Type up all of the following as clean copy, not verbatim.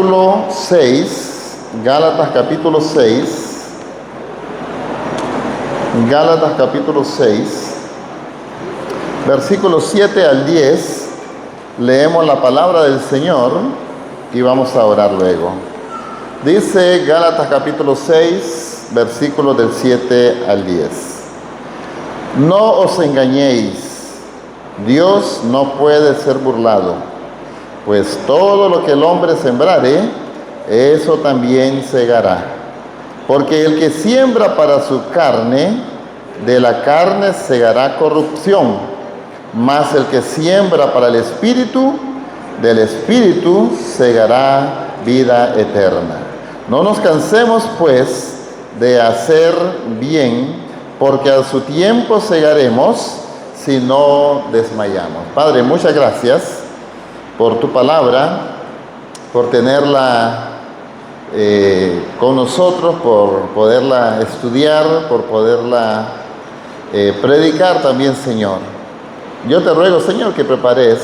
Capítulo 6, Gálatas capítulo 6, Gálatas capítulo 6, versículos 7 al 10, leemos la palabra del Señor y vamos a orar luego. Dice Gálatas capítulo 6, versículos del 7 al 10. No os engañéis, Dios no puede ser burlado. Pues todo lo que el hombre sembrare, eso también segará. Porque el que siembra para su carne, de la carne segará corrupción. Mas el que siembra para el Espíritu, del Espíritu segará vida eterna. No nos cansemos, pues, de hacer bien, porque a su tiempo segaremos si no desmayamos. Padre, muchas gracias por tu palabra, por tenerla con nosotros, por poderla estudiar, por poderla predicar también, Señor. Yo te ruego, Señor, que prepares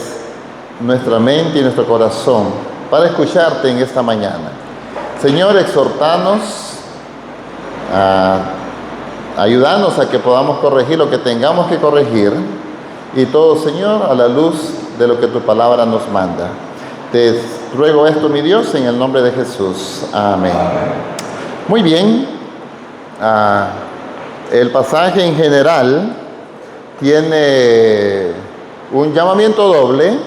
nuestra mente y nuestro corazón para escucharte en esta mañana. Señor, exhortanos, ayúdanos a que podamos corregir lo que tengamos que corregir, y todo, Señor, a la luz de lo que tu palabra nos manda. Te ruego esto, mi Dios, en el nombre de Jesús. Amén. Muy bien. El pasaje en general tiene un llamamiento doble.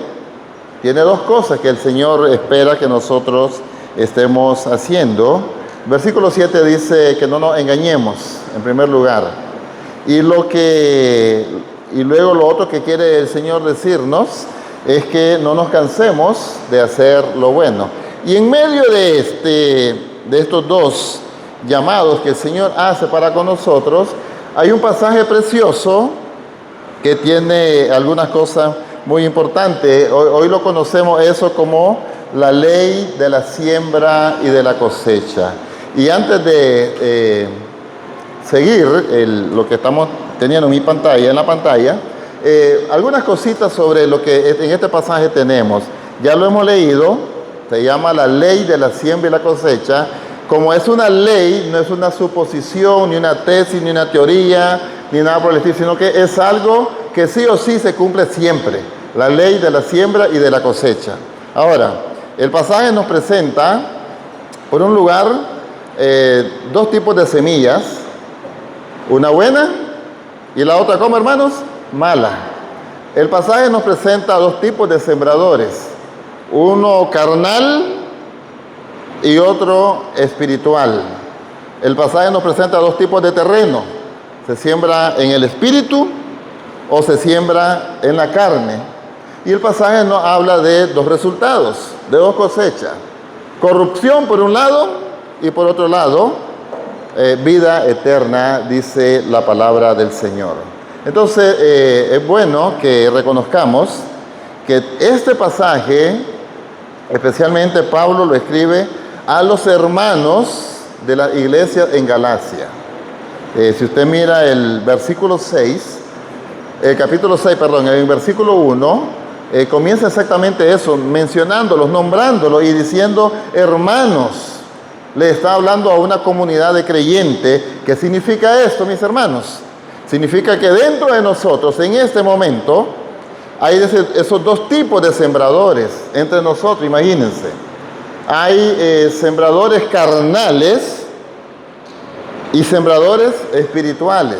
Tiene dos cosas que el Señor espera que nosotros estemos haciendo. Versículo 7 dice que no nos engañemos, en primer lugar. Y luego lo otro que quiere el Señor decirnos es que no nos cansemos de hacer lo bueno. Y en medio de estos dos llamados que el Señor hace para con nosotros, hay un pasaje precioso que tiene algunas cosas muy importantes. Hoy lo conocemos eso como la ley de la siembra y de la cosecha. Y antes de seguir lo que estamos teniendo en la pantalla, algunas cositas sobre lo que en este pasaje tenemos. Ya lo hemos leído, se llama la ley de la siembra y la cosecha. Como es una ley, no es una suposición, ni una tesis, ni una teoría, ni nada por el estilo, sino que es algo que sí o sí se cumple siempre. La ley de la siembra y de la cosecha. Ahora, el pasaje nos presenta, por un lugar, dos tipos de semillas. Una buena y la otra, ¿cómo, hermanos? Mala. El pasaje nos presenta dos tipos de sembradores, uno carnal y otro espiritual. El pasaje nos presenta dos tipos de terreno, se siembra en el espíritu o se siembra en la carne. Y el pasaje nos habla de dos resultados, de dos cosechas: corrupción por un lado y por otro lado vida eterna, dice la palabra del Señor. Entonces, es bueno que reconozcamos que este pasaje, especialmente Pablo lo escribe a los hermanos de la iglesia en Galacia. Si usted mira el versículo 6, el capítulo 6, perdón, en el versículo 1, comienza exactamente eso, mencionándolos, nombrándolos y diciendo hermanos. Le está hablando a una comunidad de creyentes. ¿Qué significa esto, mis hermanos? Significa que dentro de nosotros, en este momento, hay esos dos tipos de sembradores entre nosotros, imagínense. Hay sembradores carnales y sembradores espirituales.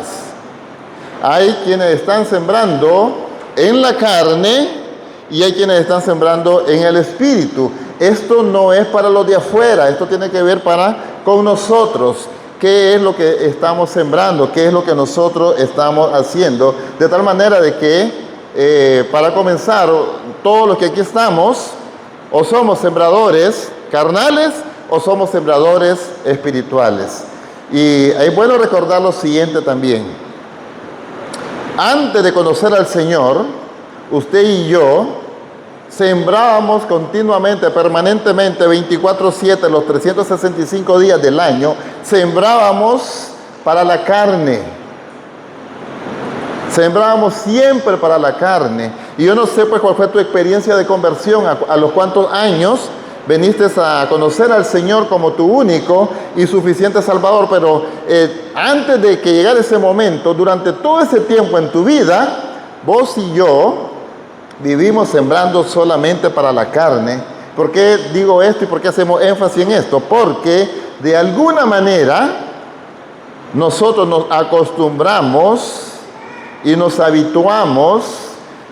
Hay quienes están sembrando en la carne y hay quienes están sembrando en el espíritu. Esto no es para los de afuera, esto tiene que ver con nosotros. ¿Qué es lo que estamos sembrando? ¿Qué es lo que nosotros estamos haciendo? De tal manera de que, para comenzar, todos los que aquí estamos, o somos sembradores carnales o somos sembradores espirituales. Y es bueno recordar lo siguiente también. Antes de conocer al Señor, usted y yo sembrábamos continuamente, permanentemente, 24/7, los 365 días del año, sembrábamos para la carne. Sembrábamos siempre para la carne. Y yo no sé pues cuál fue tu experiencia de conversión, a los cuántos años veniste a conocer al Señor como tu único y suficiente Salvador, pero antes de que llegara ese momento, durante todo ese tiempo en tu vida, vos y yo vivimos sembrando solamente para la carne. ¿Por qué digo esto y por qué hacemos énfasis en esto? Porque de alguna manera nosotros nos acostumbramos y nos habituamos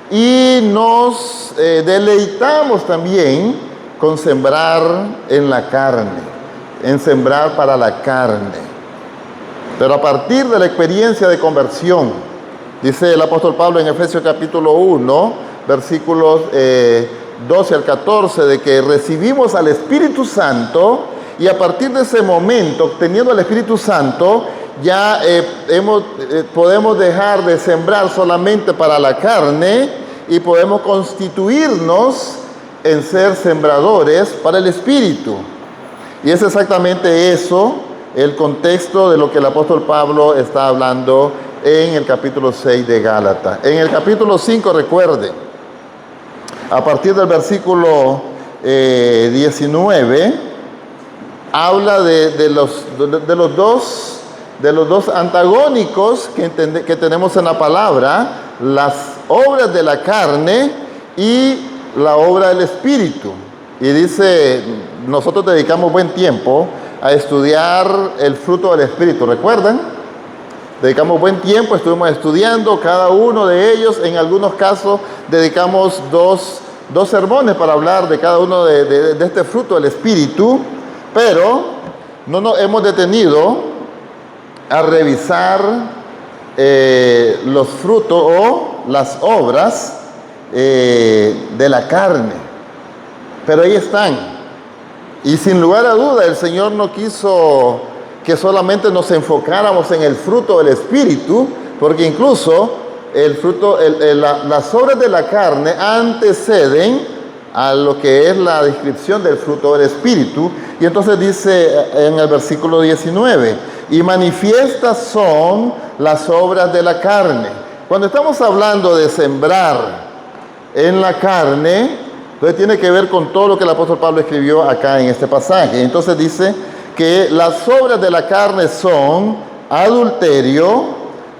y nos deleitamos también con sembrar en la carne, en sembrar para la carne. Pero a partir de la experiencia de conversión, dice el apóstol Pablo en Efesios capítulo 1, versículos 12 al 14, de que recibimos al Espíritu Santo y a partir de ese momento, obteniendo el Espíritu Santo, ya podemos dejar de sembrar solamente para la carne y podemos constituirnos en ser sembradores para el Espíritu. Y es exactamente eso el contexto de lo que el apóstol Pablo está hablando en el capítulo 6 de Gálatas. En el capítulo 5, recuerde, a partir del versículo 19, habla de los dos antagónicos que tenemos en la palabra, las obras de la carne y la obra del Espíritu. Y dice, nosotros dedicamos buen tiempo a estudiar el fruto del Espíritu, ¿recuerdan? Dedicamos buen tiempo, estuvimos estudiando cada uno de ellos. En algunos casos dedicamos dos sermones para hablar de cada uno de este fruto del Espíritu, pero no nos hemos detenido a revisar los frutos o las obras de la carne. Pero ahí están. Y sin lugar a duda, el Señor no quiso que solamente nos enfocáramos en el fruto del Espíritu, porque incluso las obras de la carne anteceden a lo que es la descripción del fruto del Espíritu. Y entonces dice en el versículo 19, y manifiestas son las obras de la carne. Cuando estamos hablando de sembrar en la carne, entonces tiene que ver con todo lo que el apóstol Pablo escribió acá en este pasaje. Entonces dice que las obras de la carne son adulterio,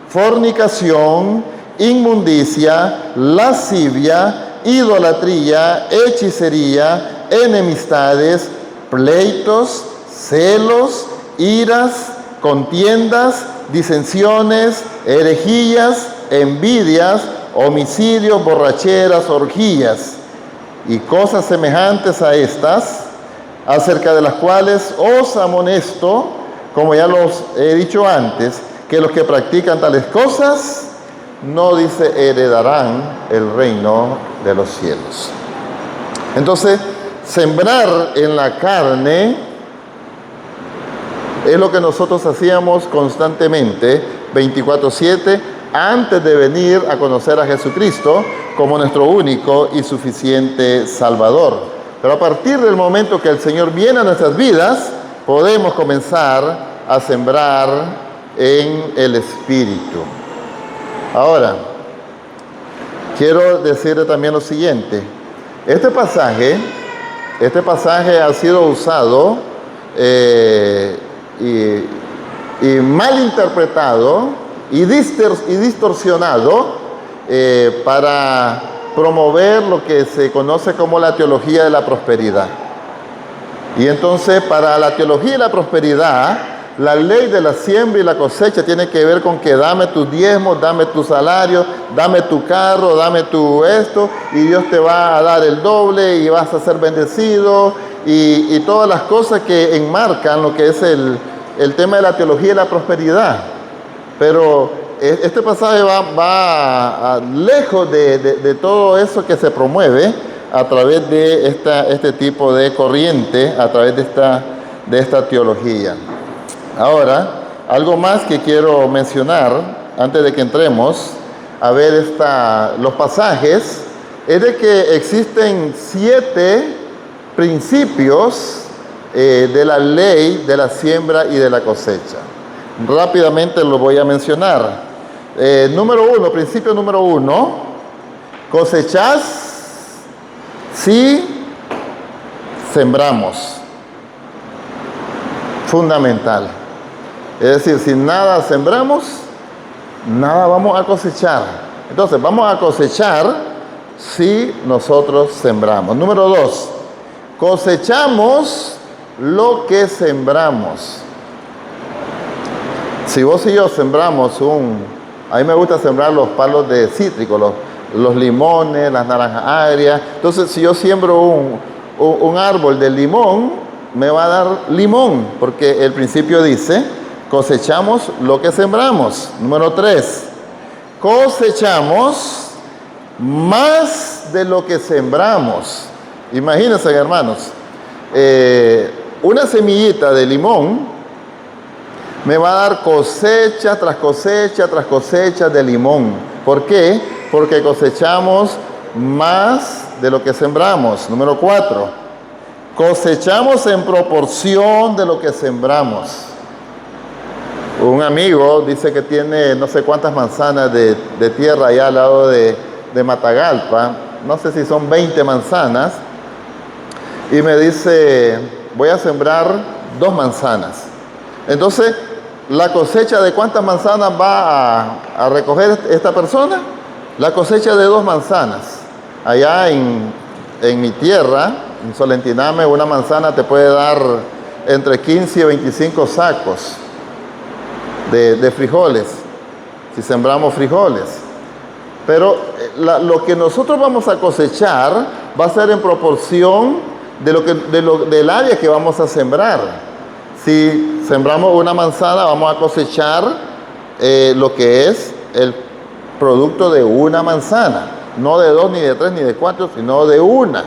fornicación, inmundicia, lascivia, idolatría, hechicería, enemistades, pleitos, celos, iras, contiendas, disensiones, herejías, envidias, homicidios, borracheras, orgías y cosas semejantes a estas, acerca de las cuales os amonesto, como ya los he dicho antes, que los que practican tales cosas no, dice, heredarán el reino de los cielos. Entonces, sembrar en la carne es lo que nosotros hacíamos constantemente, 24/7, antes de venir a conocer a Jesucristo como nuestro único y suficiente Salvador. Pero a partir del momento que el Señor viene a nuestras vidas, podemos comenzar a sembrar en el Espíritu. Ahora, quiero decirle también lo siguiente. Este pasaje ha sido usado y mal interpretado y distorsionado para promover lo que se conoce como la teología de la prosperidad. Y entonces, para la teología de la prosperidad, la ley de la siembra y la cosecha tiene que ver con que dame tus diezmos, dame tu salario, dame tu carro, dame tu esto, y Dios te va a dar el doble y vas a ser bendecido, y todas las cosas que enmarcan lo que es el tema de la teología de la prosperidad. Pero este pasaje va lejos de todo eso que se promueve a través de este tipo de corriente, a través de esta teología. Ahora, algo más que quiero mencionar antes de que entremos a ver los pasajes, es de que existen 7 principios de la ley de la siembra y de la cosecha. Rápidamente lo voy a mencionar. Principio número 1, cosechás si sembramos. Fundamental. Es decir, si nada sembramos, nada vamos a cosechar. Entonces, vamos a cosechar si nosotros sembramos. Número 2, cosechamos lo que sembramos. Si vos y yo sembramos a mí me gusta sembrar los palos de cítricos, los limones, las naranjas agrias. Entonces, si yo siembro un árbol de limón, me va a dar limón, porque el principio dice, cosechamos lo que sembramos. Número 3, cosechamos más de lo que sembramos. Imagínense, hermanos, una semillita de limón me va a dar cosecha tras cosecha tras cosecha de limón. ¿Por qué? Porque cosechamos más de lo que sembramos. Número 4, cosechamos en proporción de lo que sembramos. Un amigo dice que tiene no sé cuántas manzanas de tierra allá al lado de Matagalpa. No sé si son 20 manzanas. Y me dice, voy a sembrar 2 manzanas. Entonces, ¿la cosecha de cuántas manzanas va a recoger esta persona? La cosecha de 2 manzanas. Allá en mi tierra, en Solentiname, una manzana te puede dar entre 15 y 25 sacos de frijoles, si sembramos frijoles. Pero lo que nosotros vamos a cosechar va a ser en proporción del área que vamos a sembrar. Si sembramos una manzana, vamos a cosechar lo que es el producto de una manzana. No de 2, ni de 3, ni de 4, sino de una.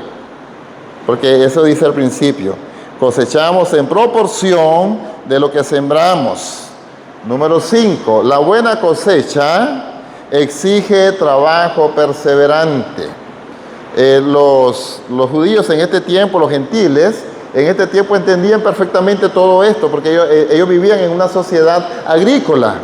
Porque eso dice al principio. Cosechamos en proporción de lo que sembramos. Número 5. La buena cosecha exige trabajo perseverante. Los judíos en este tiempo, los gentiles, en este tiempo entendían perfectamente todo esto, porque ellos vivían en una sociedad agrícola.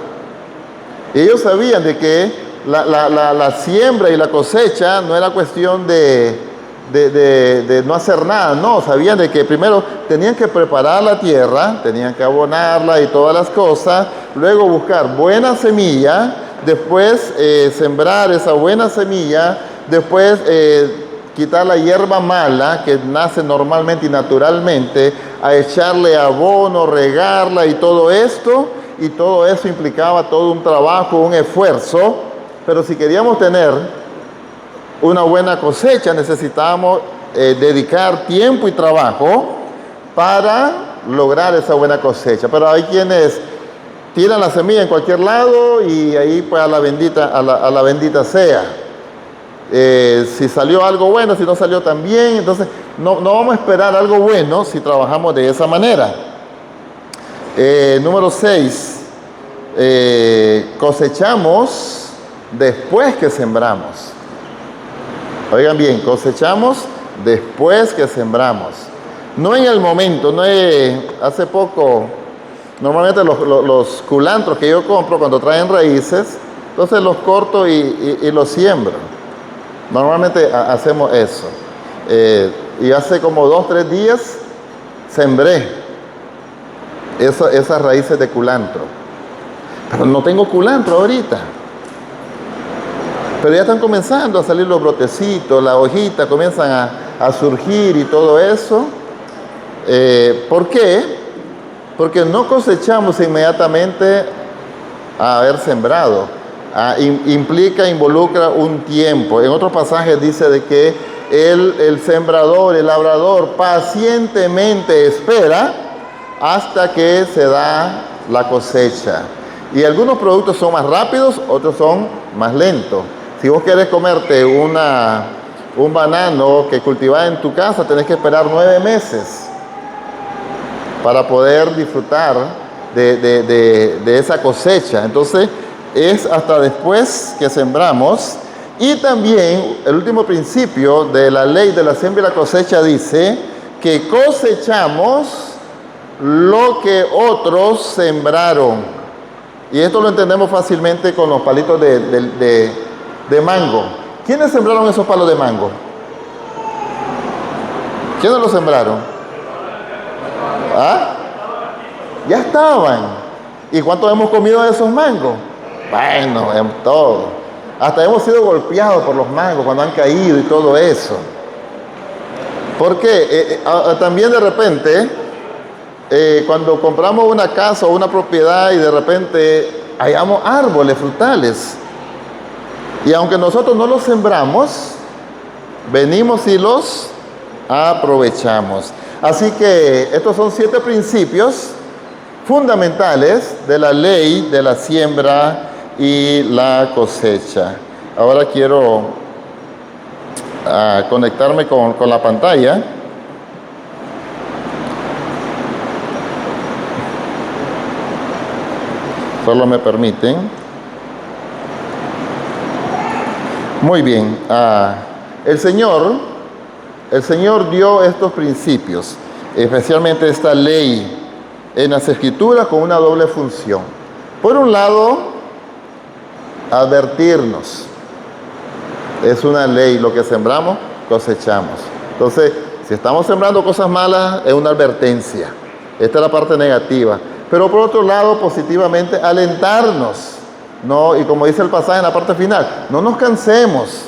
Y ellos sabían de que la siembra y la cosecha no era cuestión de no hacer nada, no. Sabían de que primero tenían que preparar la tierra, tenían que abonarla y todas las cosas, luego buscar buena semilla, después sembrar esa buena semilla, después quitar la hierba mala que nace normalmente y naturalmente, a echarle abono, regarla y todo esto, y todo eso implicaba todo un trabajo, un esfuerzo. Pero si queríamos tener una buena cosecha, necesitábamos dedicar tiempo y trabajo para lograr esa buena cosecha. Pero hay quienes tiran la semilla en cualquier lado y ahí pues a la bendita sea. Si salió algo bueno, si no salió tan bien, entonces no vamos a esperar algo bueno si trabajamos de esa manera. Número 6, cosechamos después que sembramos. Oigan bien, cosechamos después que sembramos. No en el momento, hace poco, normalmente los culantros que yo compro cuando traen raíces, entonces los corto y los siembro. Normalmente hacemos eso. Y hace como 2 o 3 días sembré esas raíces de culantro. Pero no tengo culantro ahorita. Pero ya están comenzando a salir los brotecitos, las hojitas comienzan a surgir y todo eso. ¿Por qué? Porque no cosechamos inmediatamente a haber sembrado. Involucra un tiempo. En otros pasajes dice de que el sembrador, el labrador, pacientemente espera hasta que se da la cosecha. Y algunos productos son más rápidos, otros son más lentos. Si vos querés comerte un banano que cultivás en tu casa, tenés que esperar 9 meses para poder disfrutar de esa cosecha. Entonces, es hasta después que sembramos. Y también el último principio de la ley de la siembra y la cosecha dice que cosechamos lo que otros sembraron. Y esto lo entendemos fácilmente con los palitos de mango. ¿Quiénes sembraron esos palos de mango? ¿Quiénes lo sembraron? ¿Ah? Ya estaban. ¿Y cuánto hemos comido de esos mangos? Bueno, en todo. Hasta hemos sido golpeados por los mangos cuando han caído y todo eso. Porque también de repente, cuando compramos una casa o una propiedad y de repente hallamos árboles frutales, y aunque nosotros no los sembramos, venimos y los aprovechamos. Así que estos son 7 principios fundamentales de la ley de la siembra y la cosecha. Ahora quiero conectarme con la pantalla. Solo me permiten. Muy bien. El Señor dio estos principios, especialmente esta ley en las Escrituras, con una doble función. Por un lado, advertirnos. Es una ley, lo que sembramos, cosechamos. Entonces, si estamos sembrando cosas malas, es una advertencia. Esta es la parte negativa. Pero por otro lado, positivamente, alentarnos, ¿no? Y como dice el pasaje en la parte final, no nos cansemos,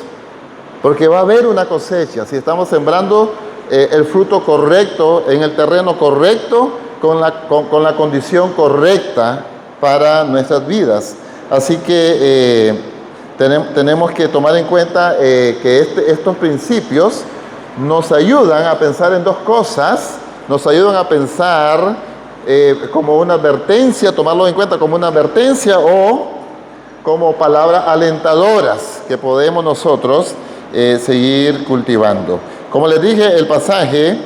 porque va a haber una cosecha. Si estamos sembrando el fruto correcto, en el terreno correcto, con la condición correcta para nuestras vidas. Así que tenemos que tomar en cuenta que estos principios nos ayudan a pensar en 2 cosas. Nos ayudan a pensar como una advertencia, tomarlo en cuenta como una advertencia o como palabras alentadoras que podemos nosotros seguir cultivando. Como les dije, el pasaje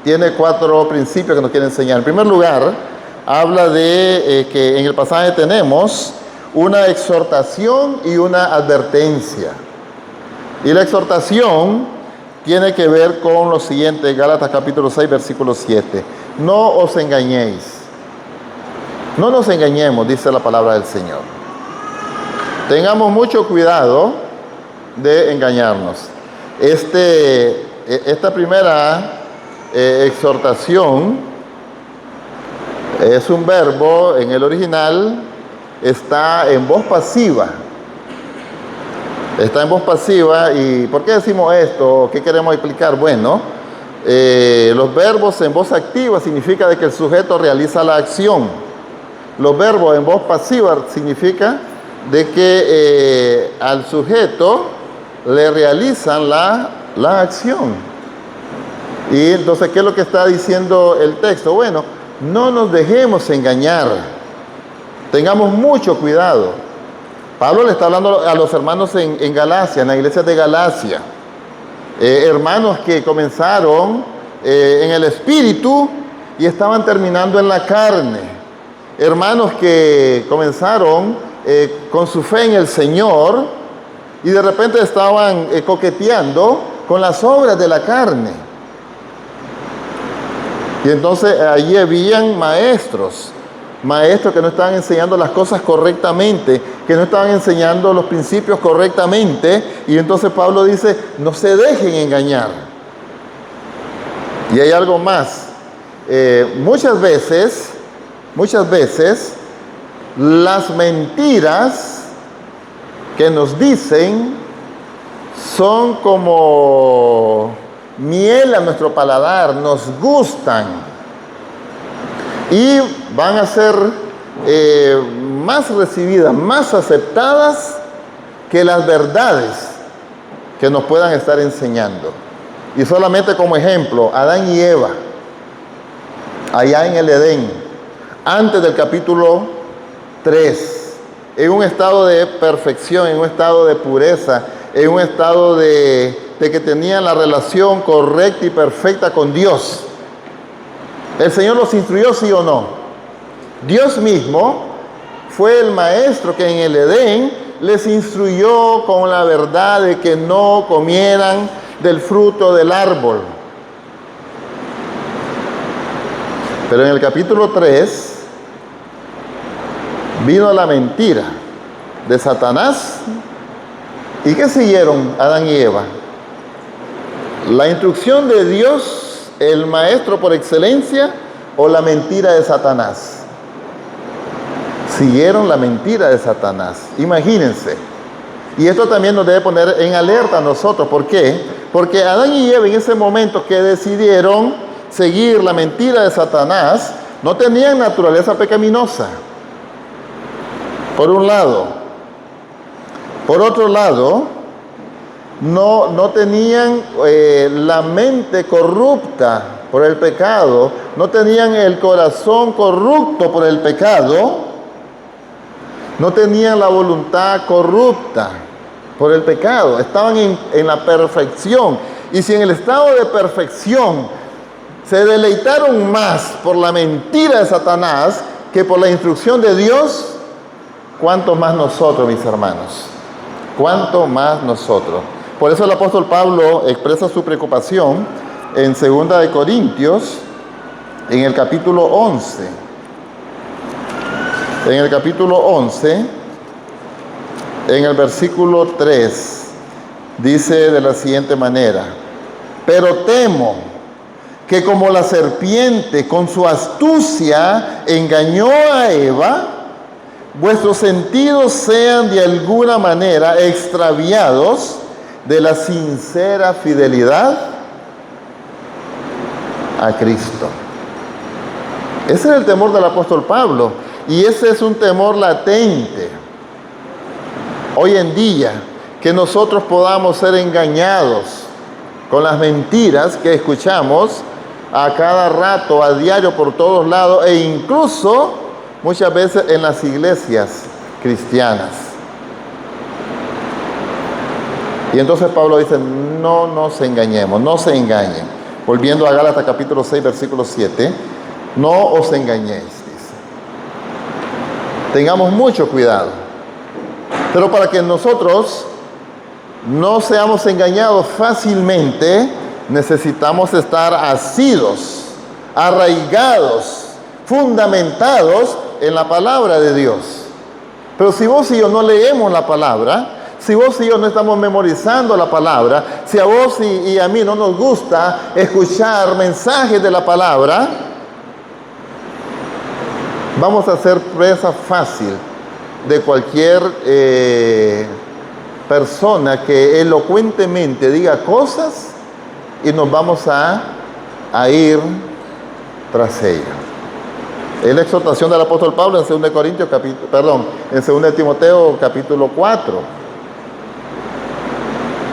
tiene 4 principios que nos quiere enseñar. En primer lugar, habla de que en el pasaje tenemos una exhortación y una advertencia. Y la exhortación tiene que ver con lo siguiente, Gálatas capítulo 6, versículo 7. No os engañéis. No nos engañemos, dice la palabra del Señor. Tengamos mucho cuidado de engañarnos. Esta primera exhortación es un verbo, en el original está en voz pasiva. Está en voz pasiva. ¿Y por qué decimos esto? ¿Qué queremos explicar? Bueno, los verbos en voz activa significa de que el sujeto realiza la acción. Los verbos en voz pasiva significa de que al sujeto le realizan la acción. Y entonces, ¿qué es lo que está diciendo el texto? Bueno, no nos dejemos engañar. Tengamos mucho cuidado. Pablo le está hablando a los hermanos en Galacia, en la iglesia de Galacia. Hermanos que comenzaron en el espíritu y estaban terminando en la carne. Hermanos que comenzaron con su fe en el Señor y de repente estaban coqueteando con las obras de la carne. Y entonces allí habían maestros que no estaban enseñando las cosas correctamente, que no estaban enseñando los principios correctamente. Y entonces Pablo dice, no se dejen engañar. Y hay algo más. Muchas veces, las mentiras que nos dicen son como miel a nuestro paladar, nos gustan y van a ser más recibidas, más aceptadas que las verdades que nos puedan estar enseñando. Y solamente como ejemplo, Adán y Eva, allá en el Edén, antes del capítulo 3, en un estado de perfección, en un estado de pureza, en un estado de que tenían la relación correcta y perfecta con Dios. ¿El Señor los instruyó, sí o no? Dios mismo fue el maestro que en el Edén les instruyó con la verdad de que no comieran del fruto del árbol. Pero en el capítulo 3 vino la mentira de Satanás. ¿Y qué siguieron Adán y Eva? ¿La instrucción de Dios, el maestro por excelencia, o la mentira de Satanás? Siguieron la mentira de Satanás. Imagínense. Y esto también nos debe poner en alerta a nosotros. ¿Por qué? Porque Adán y Eva en ese momento que decidieron seguir la mentira de Satanás, no tenían naturaleza pecaminosa. Por un lado. Por otro lado, no tenían la mente corrupta por el pecado, no tenían el corazón corrupto por el pecado, no tenían la voluntad corrupta por el pecado, estaban en la perfección. Y si en el estado de perfección se deleitaron más por la mentira de Satanás que por la instrucción de Dios, ¿cuánto más nosotros, mis hermanos? ¿Cuánto más nosotros? Por eso el apóstol Pablo expresa su preocupación en 2 de Corintios, en el capítulo 11. En el capítulo 11, en el versículo 3, dice de la siguiente manera: pero temo que como la serpiente con su astucia engañó a Eva, vuestros sentidos sean de alguna manera extraviados de la sincera fidelidad a Cristo. Ese es el temor del apóstol Pablo, y ese es un temor latente hoy en día, que nosotros podamos ser engañados con las mentiras que escuchamos a cada rato, a diario, por todos lados, e incluso muchas veces en las iglesias cristianas. Y entonces Pablo dice: no nos engañemos, no se engañen. Volviendo a Gálatas capítulo 6, versículo 7, no os engañéis, dice. Tengamos mucho cuidado. Pero para que nosotros no seamos engañados fácilmente, necesitamos estar asidos, arraigados, fundamentados en la palabra de Dios. Pero si vos y yo no leemos la palabra, si vos y yo no estamos memorizando la palabra, si a vos y a mí no nos gusta escuchar mensajes de la palabra, vamos a ser presa fácil de cualquier persona que elocuentemente diga cosas, y nos vamos a ir tras ella. Es la exhortación del apóstol Pablo en 2 Corintios, en 2 Timoteo capítulo 4.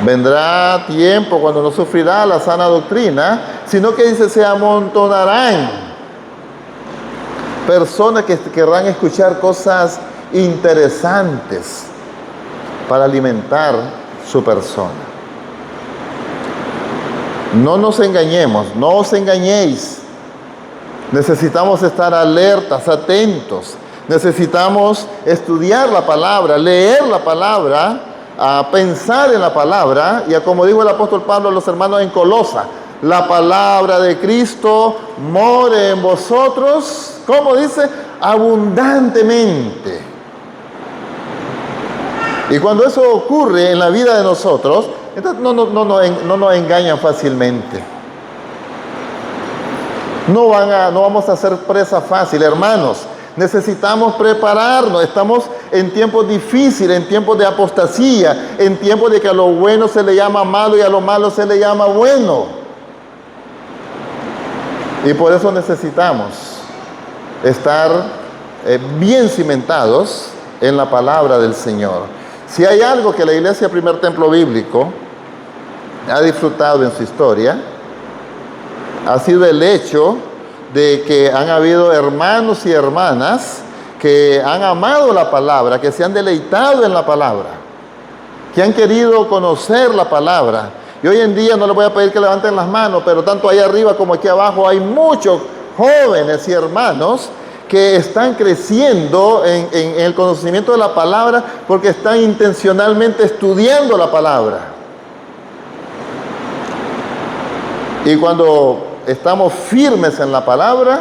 Vendrá tiempo cuando no sufrirá la sana doctrina, sino que dice: se amontonarán personas que querrán escuchar cosas interesantes para alimentar su persona. No nos engañemos, no os engañéis. Necesitamos estar alertas, atentos. Necesitamos estudiar la palabra, leer la palabra, a pensar en la palabra, y a, como dijo el apóstol Pablo a los hermanos en Colosa: la palabra de Cristo more en vosotros, ¿cómo dice? Abundantemente. Y cuando eso ocurre en la vida de nosotros, entonces no nos engañan fácilmente. No vamos a ser presa fácil, hermanos. Necesitamos prepararnos. Estamos en tiempos difíciles, en tiempos de apostasía, en tiempos de que a lo bueno se le llama malo y a lo malo se le llama bueno. Y por eso necesitamos estar bien cimentados en la palabra del Señor. Si hay algo que la Iglesia Primer Templo Bíblico ha disfrutado en su historia, ha sido el hecho de que han habido hermanos y hermanas que han amado la palabra, que se han deleitado en la palabra, que han querido conocer la palabra. Y hoy en día no les voy a pedir que levanten las manos, pero tanto ahí arriba como aquí abajo hay muchos jóvenes y hermanos que están creciendo en el conocimiento de la palabra, porque están intencionalmente estudiando la palabra. Y cuando estamos firmes en la palabra,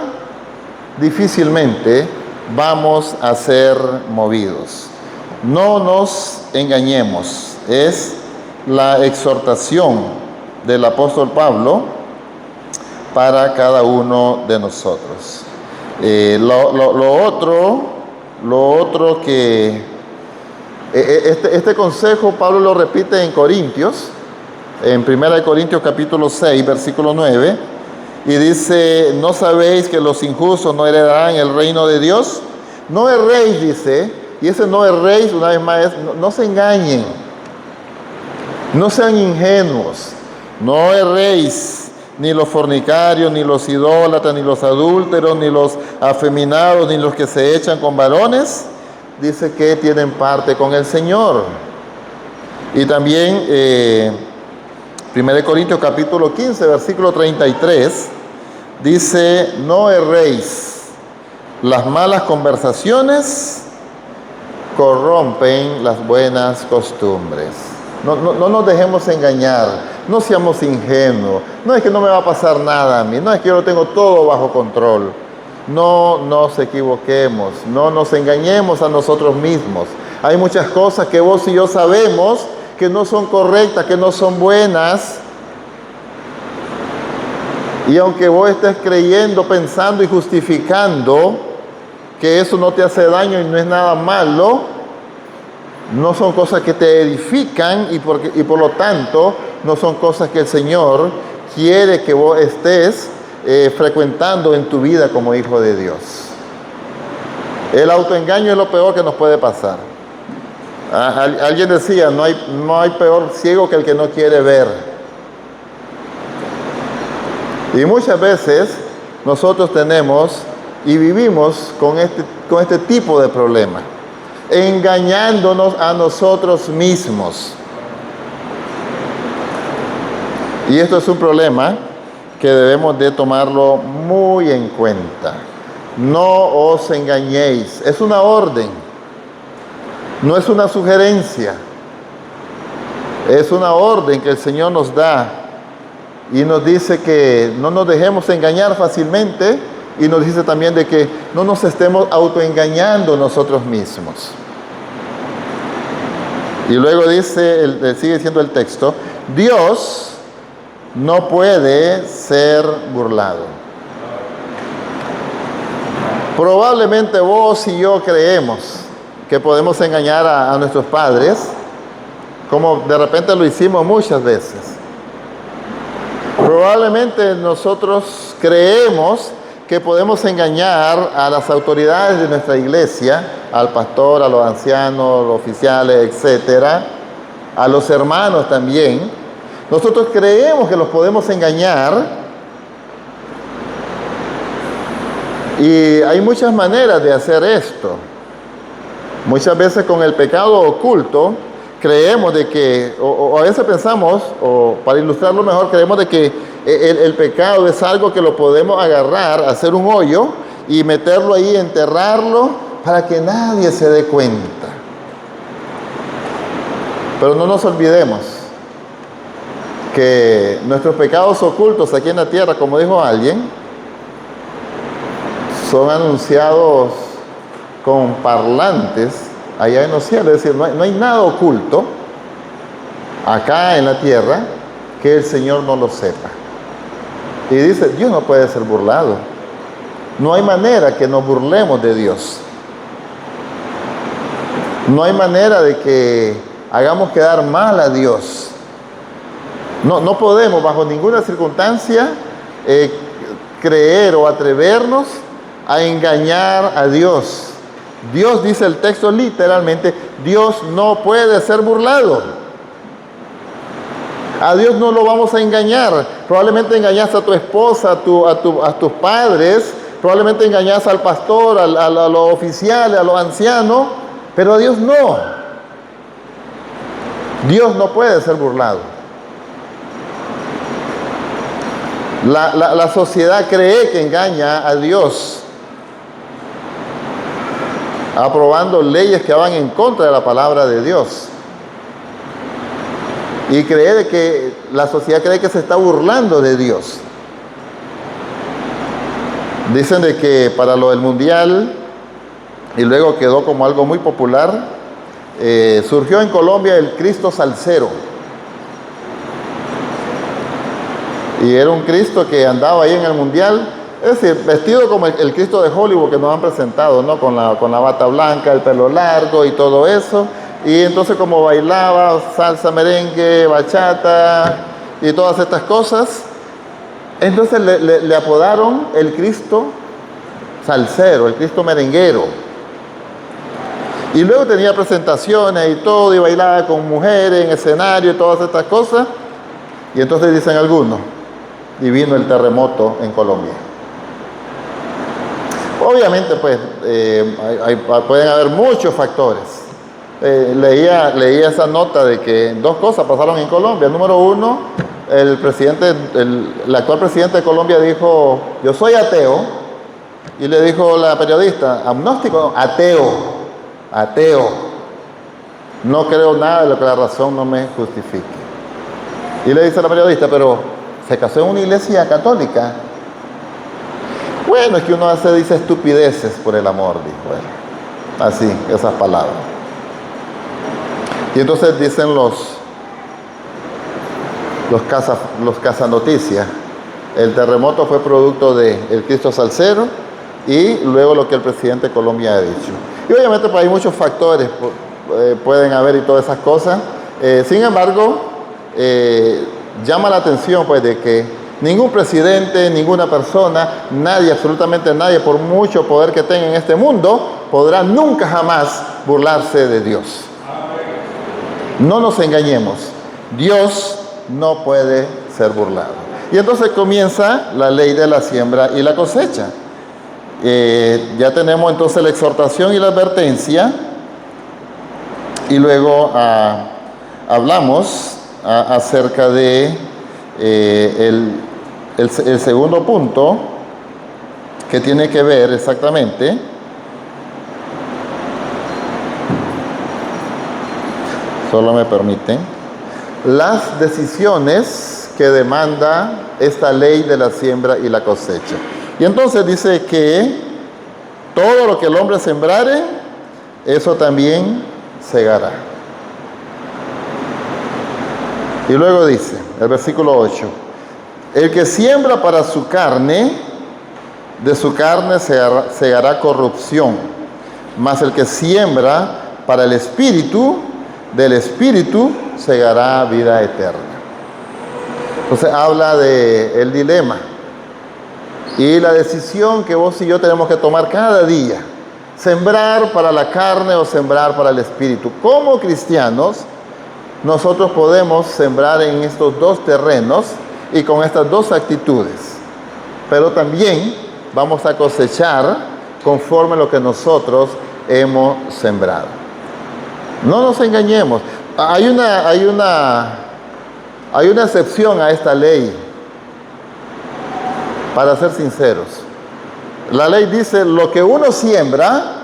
difícilmente vamos a ser movidos. No nos engañemos. Es la exhortación del apóstol Pablo para cada uno de nosotros. Lo otro que este consejo Pablo lo repite en Corintios, en 1 Corintios capítulo 6, versículo 9, y dice: ¿no sabéis que los injustos no heredarán el reino de Dios? No erréis, dice, y ese no erréis, una vez más, no se engañen, no sean ingenuos, no erréis, ni los fornicarios, ni los idólatras, ni los adúlteros, ni los afeminados, ni los que se echan con varones, dice que tienen parte con el Señor. Y también 1 Corintios capítulo 15, versículo 33, dice: no erréis, las malas conversaciones corrompen las buenas costumbres. No nos dejemos engañar, no seamos ingenuos. No es que no me va a pasar nada a mí, no es que yo lo tengo todo bajo control. No nos equivoquemos, no nos engañemos a nosotros mismos. Hay muchas cosas que vos y yo sabemos que no son correctas, que no son buenas. Y aunque vos estés creyendo, pensando y justificando que eso no te hace daño y no es nada malo, no son cosas que te edifican y por lo tanto no son cosas que el Señor quiere que vos estés frecuentando en tu vida como hijo de Dios. El autoengaño es lo peor que nos puede pasar. Alguien decía: no hay peor ciego que el que no quiere ver. Y muchas veces nosotros tenemos y vivimos con este tipo de problema, engañándonos a nosotros mismos. Y esto es un problema que debemos de tomarlo muy en cuenta. No os engañéis. Es una orden, no es una sugerencia. Es una orden que el Señor nos da y nos dice que no nos dejemos engañar fácilmente, y nos dice también de que no nos estemos autoengañando nosotros mismos. Y luego dice, sigue diciendo el texto: Dios no puede ser burlado. Probablemente vos y yo creemos que podemos engañar a nuestros padres, como de repente lo hicimos muchas veces. Probablemente nosotros creemos que podemos engañar a las autoridades de nuestra iglesia, al pastor, a los ancianos, los oficiales, etcétera, a los hermanos también. Nosotros creemos que los podemos engañar, y hay muchas maneras de hacer esto. Muchas veces con el pecado oculto creemos de que, o a veces pensamos, o para ilustrarlo mejor, creemos de que el pecado es algo que lo podemos agarrar, hacer un hoyo y meterlo ahí, enterrarlo para que nadie se dé cuenta. Pero no nos olvidemos que nuestros pecados ocultos aquí en la tierra, como dijo alguien, son anunciados con parlantes allá en los cielos. Es decir, no hay nada oculto acá en la tierra que el Señor no lo sepa. Y dice: Dios no puede ser burlado. No hay manera que nos burlemos de Dios. No hay manera de que hagamos quedar mal a Dios. No podemos bajo ninguna circunstancia creer o atrevernos a engañar a Dios. Dios, dice el texto literalmente, Dios no puede ser burlado. A Dios no lo vamos a engañar. Probablemente engañas a tu esposa, a tus padres, probablemente engañas al pastor, a los oficiales, a los ancianos, pero a Dios no. Dios no puede ser burlado. La sociedad cree que engaña a Dios, aprobando leyes que van en contra de la palabra de Dios. Y la sociedad cree que se está burlando de Dios. Dicen de que para lo del mundial, y luego quedó como algo muy popular, surgió en Colombia el Cristo Salsero. Y era un Cristo que andaba ahí en el mundial, es decir, vestido como el Cristo de Hollywood que nos han presentado, ¿no? Con la bata blanca, el pelo largo y todo eso. Y entonces como bailaba salsa, merengue, bachata y todas estas cosas, entonces le apodaron el Cristo salsero, el Cristo merenguero. Y luego tenía presentaciones y todo, y bailaba con mujeres en escenario y todas estas cosas. Y entonces dicen algunos, y vino el terremoto en Colombia. Obviamente, pues, pueden haber muchos factores. Leía esa nota de que dos cosas pasaron en Colombia. Número uno, el actual presidente de Colombia dijo, yo soy ateo. Y le dijo la periodista, agnóstico, ateo. No creo nada de lo que la razón no me justifique. Y le dice la periodista, pero se casó en una iglesia católica. Bueno, es que uno dice estupideces por el amor, dijo. Bueno, así, esas palabras. Y entonces dicen los cazanoticias, el terremoto fue producto del Cristo salsero y luego lo que el presidente de Colombia ha dicho. Y obviamente pues hay muchos factores, pueden haber y todas esas cosas. Sin embargo, llama la atención pues de que ningún presidente, ninguna persona, nadie, absolutamente nadie, por mucho poder que tenga en este mundo, podrá nunca jamás burlarse de Dios. No nos engañemos, Dios no puede ser burlado. Y entonces comienza la ley de la siembra y la cosecha. Ya tenemos entonces la exhortación y la advertencia, y luego hablamos acerca de el segundo punto, que tiene que ver exactamente solo me permiten las decisiones que demanda esta ley de la siembra y la cosecha. Y entonces dice que todo lo que el hombre sembrare, eso también segará. Y luego dice, el versículo 8, el que siembra para su carne, de su carne segará corrupción, mas el que siembra para el Espíritu, del Espíritu segará vida eterna. Entonces habla del dilema y la decisión que vos y yo tenemos que tomar cada día. Sembrar para la carne o sembrar para el Espíritu. Como cristianos, nosotros podemos sembrar en estos dos terrenos y con estas dos actitudes. Pero también vamos a cosechar conforme a lo que nosotros hemos sembrado. No nos engañemos. Hay una excepción a esta ley, para ser sinceros. La ley dice, lo que uno siembra,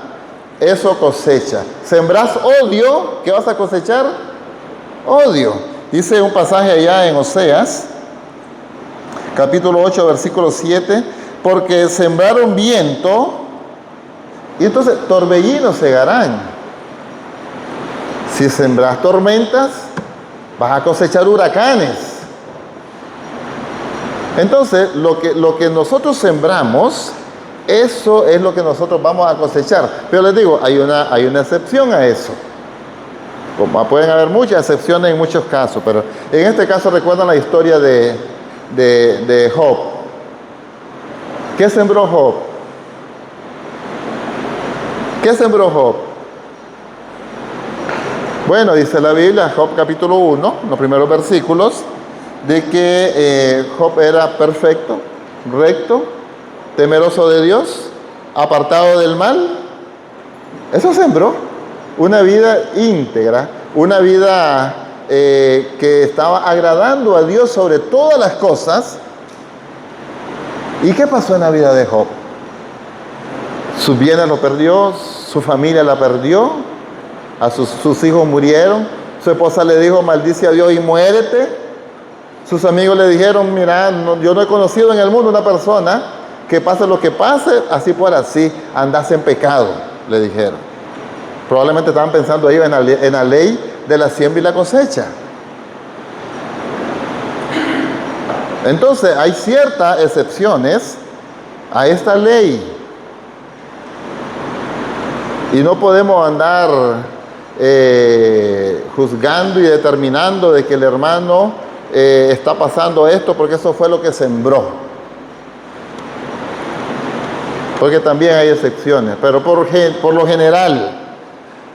eso cosecha. Sembrás odio, ¿qué vas a cosechar? Odio. Dice un pasaje allá en Oseas, capítulo 8, versículo 7, porque sembraron viento, y entonces torbellinos segarán. Si sembras tormentas, vas a cosechar huracanes. Entonces, lo que nosotros sembramos, eso es lo que nosotros vamos a cosechar. Pero les digo, hay una excepción a eso. Como pueden haber muchas excepciones en muchos casos, pero en este caso recuerdan la historia de Job. ¿Qué sembró Job? ¿Qué sembró Job? Bueno, dice la Biblia, Job capítulo 1, los primeros versículos, de que Job era perfecto, recto, temeroso de Dios, apartado del mal. Eso sembró una vida íntegra, una vida que estaba agradando a Dios sobre todas las cosas. ¿Y qué pasó en la vida de Job? Sus bienes lo perdió, su familia la perdió, sus hijos murieron, su esposa le dijo, maldice a Dios y muérete. Sus amigos le dijeron, mira, yo no he conocido en el mundo una persona que pase lo que pase, así por así, andas en pecado, le dijeron. Probablemente estaban pensando ellos en la ley de la siembra y la cosecha. Entonces, hay ciertas excepciones a esta ley. Y no podemos andar juzgando y determinando de que el hermano está pasando esto porque eso fue lo que sembró. Porque también hay excepciones. Pero por lo general,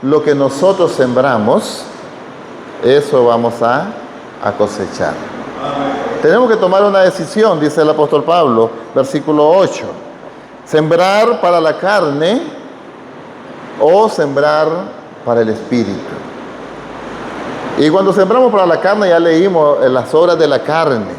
lo que nosotros sembramos, eso vamos a cosechar. Tenemos que tomar una decisión, dice el apóstol Pablo, versículo 8. Sembrar para la carne o sembrar para el espíritu. Y cuando sembramos para la carne, ya leímos las obras de la carne.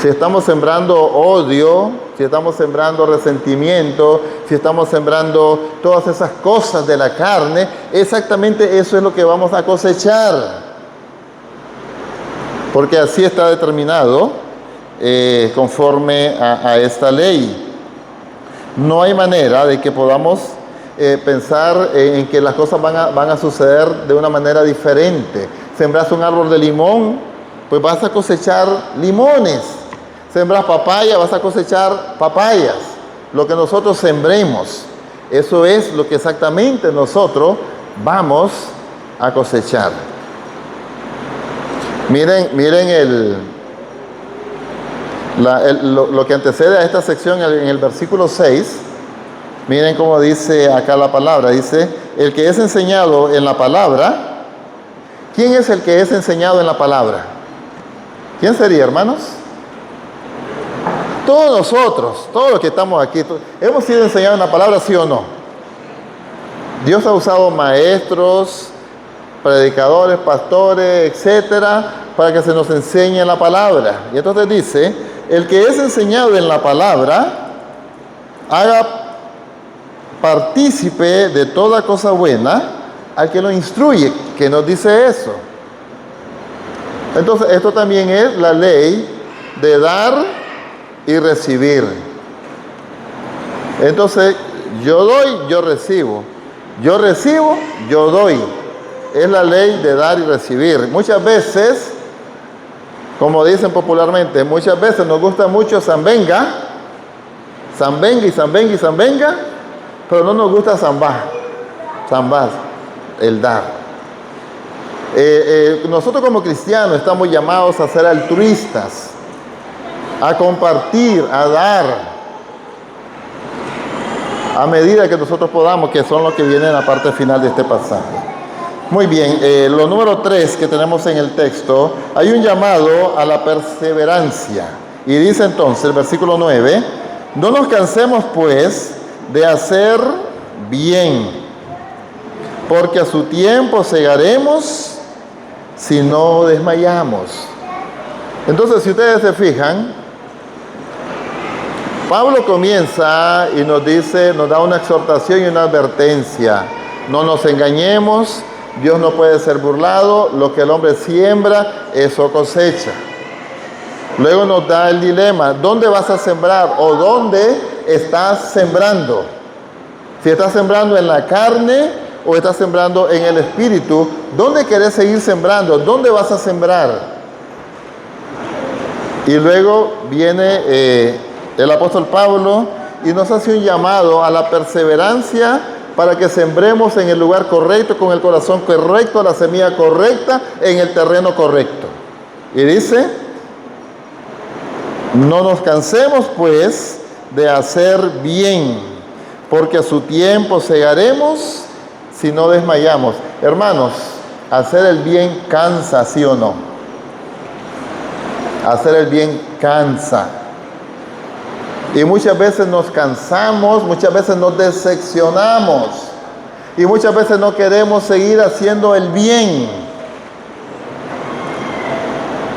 Si estamos sembrando odio, si estamos sembrando resentimiento, si estamos sembrando todas esas cosas de la carne, exactamente eso es lo que vamos a cosechar. Porque así está determinado conforme a esta ley. No hay manera de que podamos pensar en que las cosas van a suceder de una manera diferente. Sembras un árbol de limón, pues vas a cosechar limones. Sembras papaya, vas a cosechar papayas. Lo que nosotros sembremos, eso es lo que exactamente nosotros vamos a cosechar. Miren lo que antecede a esta sección en el versículo 6. Miren cómo dice acá la palabra. Dice, el que es enseñado en la palabra. ¿Quién es el que es enseñado en la palabra? ¿Quién sería, hermanos? Todos nosotros, todos los que estamos aquí, ¿hemos sido enseñados en la palabra, sí o no? Dios ha usado maestros, predicadores, pastores, etcétera, para que se nos enseñe la palabra. Y entonces dice, el que es enseñado en la palabra, haga partícipe de toda cosa buena al que lo instruye, que nos dice eso. Entonces, esto también es la ley de dar y recibir. Entonces, yo doy, yo recibo. Yo recibo, yo doy. Es la ley de dar y recibir. Muchas veces, como dicen popularmente, muchas veces nos gusta mucho zambenga, zambenga y zambenga y zambenga, pero no nos gusta zambá, el dar. Nosotros como cristianos estamos llamados a ser altruistas, a compartir, a dar, a medida que nosotros podamos, que son los que vienen en la parte final de este pasaje. Muy bien, lo número 3 que tenemos en el texto, hay un llamado a la perseverancia. Y dice entonces, el versículo 9, no nos cansemos pues de hacer bien, porque a su tiempo segaremos si no desmayamos. Entonces, si ustedes se fijan, Pablo comienza y nos dice, nos da una exhortación y una advertencia. No nos engañemos, Dios no puede ser burlado, lo que el hombre siembra, eso cosecha. Luego nos da el dilema, ¿dónde vas a sembrar o dónde estás sembrando? Si estás sembrando en la carne o estás sembrando en el espíritu, ¿dónde querés seguir sembrando? ¿Dónde vas a sembrar? Y luego viene el apóstol Pablo y nos hace un llamado a la perseverancia para que sembremos en el lugar correcto, con el corazón correcto, la semilla correcta, en el terreno correcto. Y dice, no nos cansemos pues de hacer bien, porque a su tiempo segaremos si no desmayamos. Hermanos, hacer el bien cansa, ¿sí o no? Hacer el bien cansa. Y muchas veces nos cansamos, muchas veces nos decepcionamos y muchas veces no queremos seguir haciendo el bien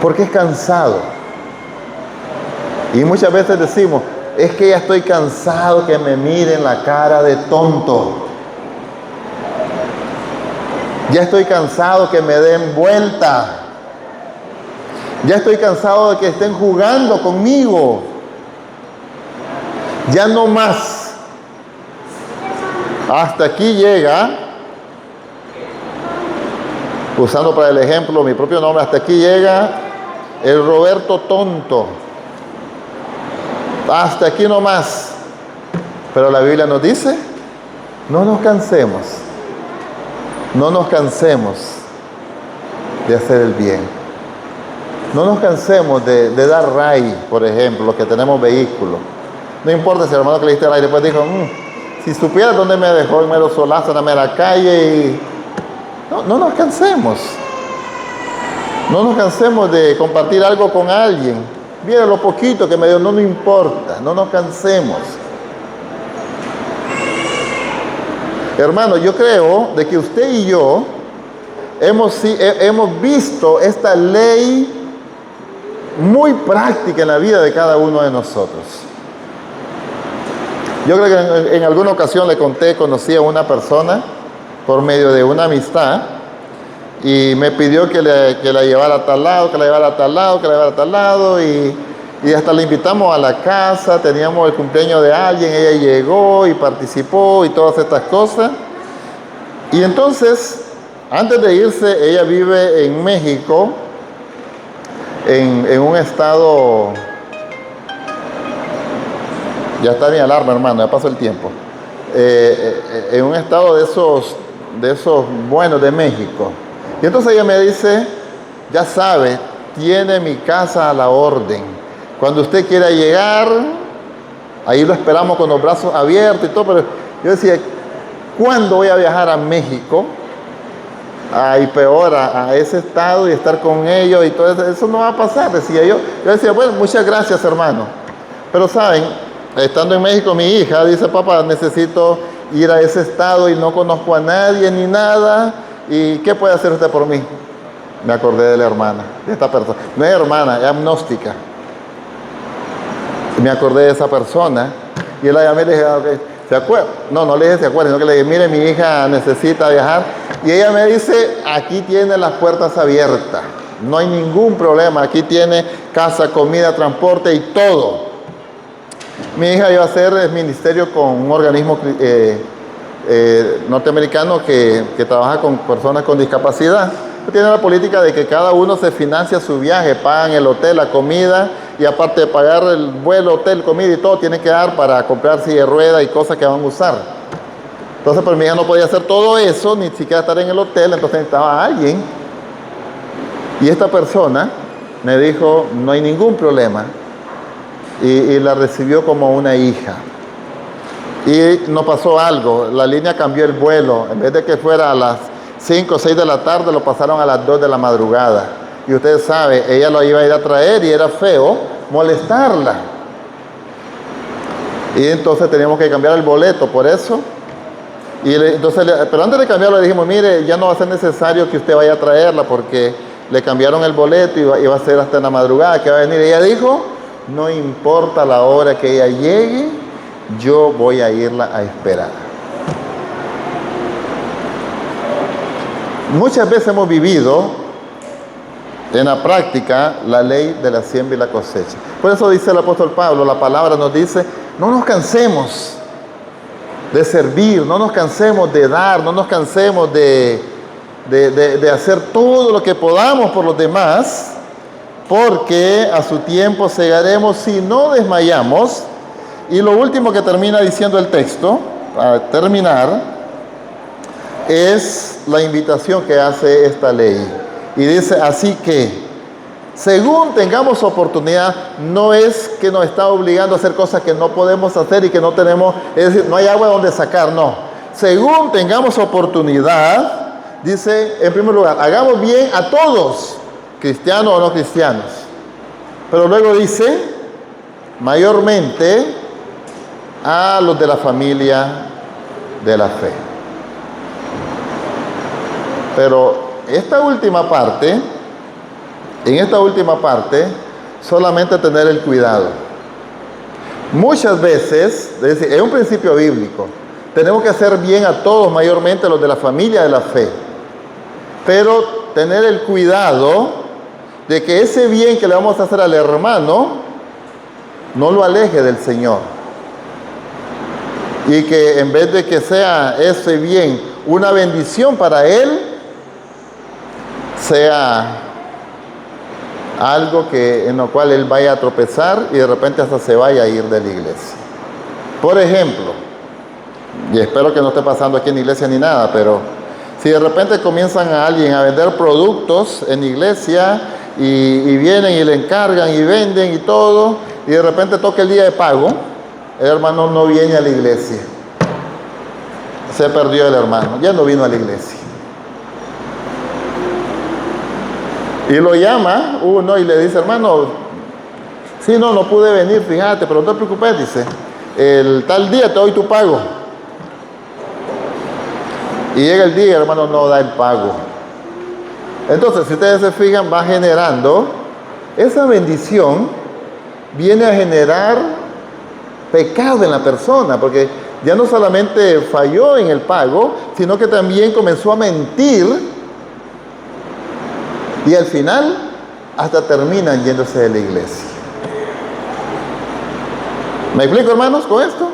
porque es cansado. Y muchas veces decimos, es que ya estoy cansado que me miren la cara de tonto. Ya estoy cansado que me den vuelta. Ya estoy cansado de que estén jugando conmigo. Ya no más. Hasta aquí llega, usando para el ejemplo mi propio nombre, hasta aquí llega el Roberto tonto. Hasta aquí nomás. Pero la Biblia nos dice, no nos cansemos. No nos cansemos de hacer el bien. No nos cansemos de dar ray, por ejemplo, los que tenemos vehículos. No importa si el hermano que le diste ray después dijo, si supiera dónde me dejó en mero solazo, en la calle y... No nos cansemos. No nos cansemos de compartir algo con alguien. Mira lo poquito que me dio, no importa. No nos cansemos. Hermano, yo creo de que usted y yo hemos visto esta ley muy práctica en la vida de cada uno de nosotros. Yo creo que en alguna ocasión le conté, conocí a una persona por medio de una amistad y me pidió que la llevara a tal lado, que la llevara a tal lado, que la llevara a tal lado y hasta la invitamos a la casa, teníamos el cumpleaños de alguien, ella llegó y participó y todas estas cosas. Y entonces, antes de irse, ella vive en México, en un estado, ya está mi alarma, hermano, ya pasó el tiempo, en un estado de esos buenos de México. Y entonces ella me dice, ya sabe, tiene mi casa a la orden. Cuando usted quiera llegar, ahí lo esperamos con los brazos abiertos y todo. Pero yo decía, ¿cuándo voy a viajar a México? Y peor, a ese estado y estar con ellos y todo eso. Eso no va a pasar, decía yo. Yo decía, bueno, muchas gracias, hermano. Pero saben, estando en México, mi hija dice, papá, necesito ir a ese estado y no conozco a nadie ni nada. ¿Y qué puede hacer usted por mí? Me acordé de la hermana, de esta persona. No es hermana, es agnóstica. Me acordé de esa persona y la llamé y le dije, okay, ¿se acuerda? No le dije se acuerda, sino que le dije, mire, mi hija necesita viajar. Y ella me dice, aquí tiene las puertas abiertas, no hay ningún problema, aquí tiene casa, comida, transporte y todo. Mi hija iba a hacer el ministerio con un organismo norteamericano que trabaja con personas con discapacidad. Tiene la política de que cada uno se financia su viaje, pagan el hotel, la comida, y aparte de pagar el vuelo, hotel, comida y todo, tiene que dar para comprar silla de ruedas y cosas que van a usar. Entonces, pues mi hija no podía hacer todo eso, ni siquiera estar en el hotel, entonces necesitaba a alguien. Y esta persona me dijo, no hay ningún problema. Y la recibió como una hija. Y no pasó algo, la línea cambió el vuelo, en vez de que fuera a las 5 o 6 de la tarde, lo pasaron a las 2 de la madrugada. Y ustedes saben, ella lo iba a ir a traer y era feo molestarla. Y entonces teníamos que cambiar el boleto por eso. Pero antes de cambiarlo le dijimos, mire, ya no va a ser necesario que usted vaya a traerla porque le cambiaron el boleto y va a ser hasta en la madrugada que va a venir. Ella dijo, no importa la hora que ella llegue, yo voy a irla a esperar. Muchas veces hemos vivido en la práctica la ley de la siembra y la cosecha. Por eso dice el apóstol Pablo, la palabra nos dice, no nos cansemos de servir, no nos cansemos de dar, no nos cansemos de hacer todo lo que podamos por los demás, porque a su tiempo segaremos si no desmayamos. Y lo último que termina diciendo el texto, para terminar, es la invitación que hace esta ley. Y dice, así que, según tengamos oportunidad, no es que nos está obligando a hacer cosas que no podemos hacer y que no tenemos, es decir, no hay agua donde sacar, no. Según tengamos oportunidad, dice, en primer lugar, hagamos bien a todos, cristianos o no cristianos. Pero luego dice, mayormente a los de la familia de la fe. Pero en esta última parte, solamente tener el cuidado. Muchas veces, es decir, es un principio bíblico, tenemos que hacer bien a todos, mayormente a los de la familia de la fe. Pero tener el cuidado de que ese bien que le vamos a hacer al hermano no lo aleje del Señor. Y que en vez de que sea ese bien una bendición para él, sea algo en lo cual él vaya a tropezar y de repente hasta se vaya a ir de la iglesia. Por ejemplo, y espero que no esté pasando aquí en la iglesia ni nada, pero si de repente comienzan a alguien a vender productos en la iglesia y vienen y le encargan y venden y todo, y de repente toca el día de pago, el hermano no viene a la iglesia. Se perdió el hermano, ya no vino a la iglesia. Y lo llama uno y le dice, hermano, sí, no pude venir, fíjate, pero no te preocupes, dice, el tal día te doy tu pago. Y llega el día y el hermano no da el pago. Entonces, si ustedes se fijan, va generando, esa bendición viene a generar pecado en la persona, porque ya no solamente falló en el pago, sino que también comenzó a mentir. Y al final, hasta terminan yéndose de la iglesia. ¿Me explico, hermanos, con esto?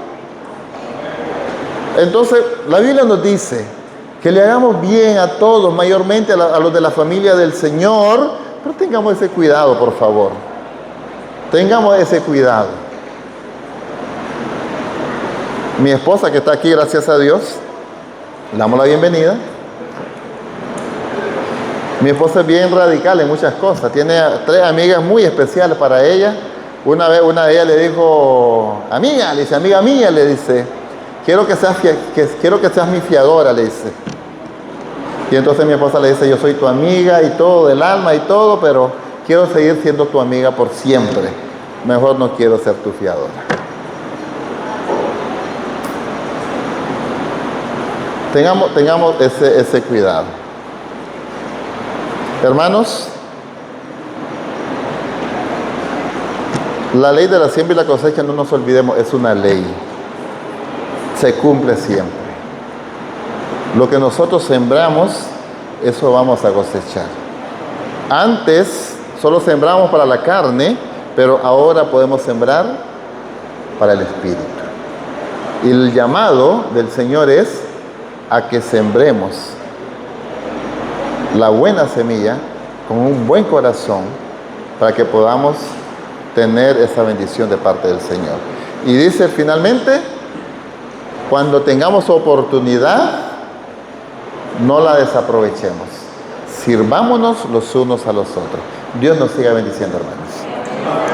Entonces, la Biblia nos dice que le hagamos bien a todos, mayormente a los de la familia del Señor, pero tengamos ese cuidado, por favor. Tengamos ese cuidado. Mi esposa, que está aquí, gracias a Dios, le damos la bienvenida. Mi esposa es bien radical en muchas cosas. Tiene 3 amigas muy especiales para ella. Una vez una de ellas le dijo, amiga mía, le dice, quiero que seas mi fiadora, le dice. Y entonces mi esposa le dice, yo soy tu amiga y todo, del alma y todo, pero quiero seguir siendo tu amiga por siempre. Mejor no quiero ser tu fiadora. Tengamos ese cuidado. Hermanos, la ley de la siembra y la cosecha, no nos olvidemos, es una ley. Se cumple siempre. Lo que nosotros sembramos, eso vamos a cosechar. Antes solo sembramos para la carne, pero ahora podemos sembrar para el espíritu. Y el llamado del Señor es a que sembremos la buena semilla con un buen corazón para que podamos tener esa bendición de parte del Señor. Y dice finalmente, cuando tengamos oportunidad, no la desaprovechemos. Sirvámonos los unos a los otros. Dios nos siga bendiciendo, hermanos.